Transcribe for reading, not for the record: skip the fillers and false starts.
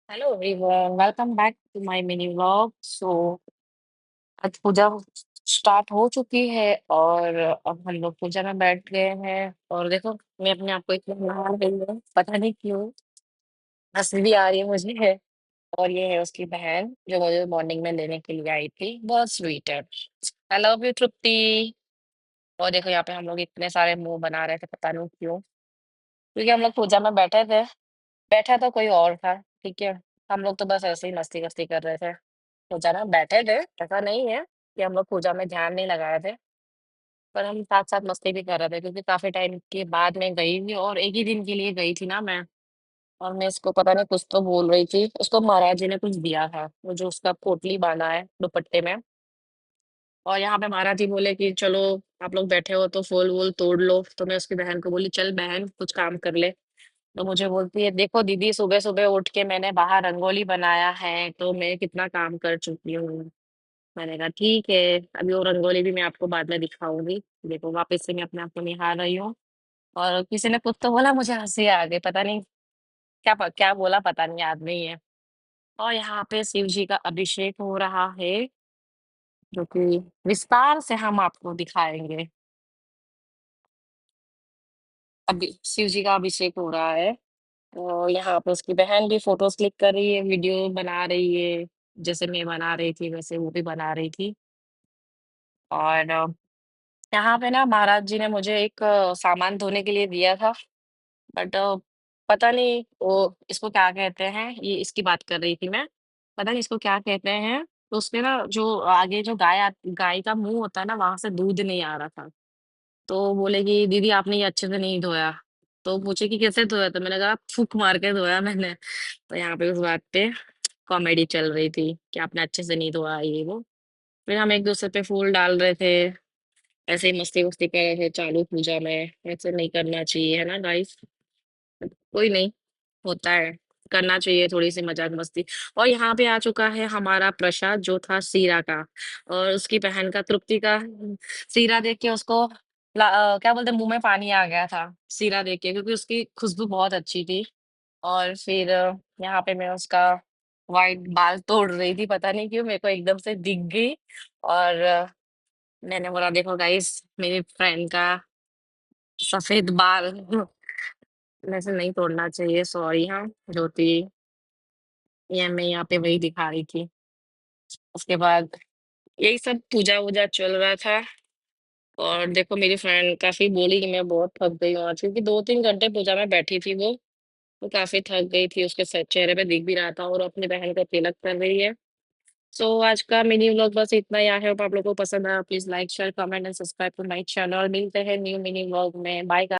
Hello everyone, welcome back to my mini vlog. आज पूजा start हो चुकी है और अब हम लोग पूजा में बैठ गए हैं और देखो मैं अपने आप को इतना नहा रही हूँ, पता नहीं क्यों हंसी भी आ रही है मुझे है। और ये है उसकी बहन जो मुझे मॉर्निंग में लेने के लिए आई थी, बहुत स्वीट है। आई लव यू तृप्ति। और देखो यहाँ पे हम लोग इतने सारे मुंह बना रहे थे, पता नहीं क्यों, क्योंकि हम लोग पूजा में बैठे थे। बैठा तो कोई और था, ठीक है। हम लोग तो बस ऐसे ही मस्ती मस्ती कर रहे थे। पूजा में बैठे थे, ऐसा नहीं है कि हम लोग पूजा में ध्यान नहीं लगाए थे, पर हम साथ साथ मस्ती भी कर रहे थे क्योंकि काफी टाइम के बाद मैं गई थी और एक ही दिन के लिए गई थी ना मैं। और मैं इसको पता नहीं कुछ तो बोल रही थी, उसको महाराज जी ने कुछ दिया था, वो जो उसका पोटली बांधा है दुपट्टे में। और यहाँ पे महाराज जी बोले कि चलो आप लोग बैठे हो तो फूल वूल तोड़ लो, तो मैं उसकी बहन को बोली चल बहन कुछ काम कर ले। तो मुझे बोलती है देखो दीदी, सुबह सुबह उठ के मैंने बाहर रंगोली बनाया है तो मैं कितना काम कर चुकी हूँ। मैंने कहा ठीक है, अभी वो रंगोली भी मैं आपको बाद में दिखाऊंगी। देखो वापस से मैं अपने आप को निहार रही हूँ। और किसी ने कुछ तो बोला, मुझे हंसी आ गई, पता नहीं क्या बोला, पता नहीं, याद नहीं है। और यहाँ पे शिव जी का अभिषेक हो रहा है, जो कि विस्तार से हम आपको दिखाएंगे। अभी शिव जी का अभिषेक हो रहा है। और यहाँ पे उसकी बहन भी फोटोज क्लिक कर रही है, वीडियो बना रही है। जैसे मैं बना रही थी वैसे वो भी बना रही थी। और यहाँ पे ना महाराज जी ने मुझे एक सामान धोने के लिए दिया था, बट पता नहीं वो इसको क्या कहते हैं, ये इसकी बात कर रही थी मैं। पता नहीं इसको क्या कहते हैं। तो उसमें ना जो आगे जो गाय का मुंह होता है ना, वहां से दूध नहीं आ रहा था। तो बोले कि दीदी आपने ये अच्छे से नहीं धोया। तो पूछे कि कैसे धोया, तो मैंने कहा फूक मार के धोया मैंने। तो यहाँ पे उस बात पे कॉमेडी चल रही थी कि आपने अच्छे से नहीं धोया ये वो। फिर हम एक दूसरे पे फूल डाल रहे थे, ऐसे ही मस्ती वस्ती कर रहे थे चालू पूजा में। ऐसे नहीं करना चाहिए, है ना गाइस। कोई नहीं, होता है, करना चाहिए थोड़ी सी मजाक मस्ती। और यहाँ पे आ चुका है हमारा प्रसाद जो था सीरा का। और उसकी बहन का, तृप्ति का, सीरा देख के उसको क्या बोलते मुंह में पानी आ गया था सीरा देख के, क्योंकि उसकी खुशबू बहुत अच्छी थी। और फिर यहाँ पे मैं उसका वाइट बाल तोड़ रही थी, पता नहीं क्यों मेरे को एकदम से दिख गई। और मैंने बोला देखो गाइस, मेरी फ्रेंड का सफेद बाल वैसे नहीं तोड़ना चाहिए, सॉरी। हाँ ज्योति, ये मैं यहाँ पे वही दिखा रही थी। उसके बाद यही सब पूजा वूजा चल रहा था। और देखो मेरी फ्रेंड काफी बोली कि मैं बहुत थक गई हूँ आज, क्योंकि 2-3 घंटे पूजा में बैठी थी वो। तो काफी थक गई थी, उसके चेहरे पे दिख भी रहा था, और अपनी बहन को तिलक कर रही है। सो आज का मिनी व्लॉग बस इतना ही। है आप लोगों को पसंद आया, please like share comment and subscribe to my channel. मिलते हैं न्यू मिनी व्लॉग में, बाय।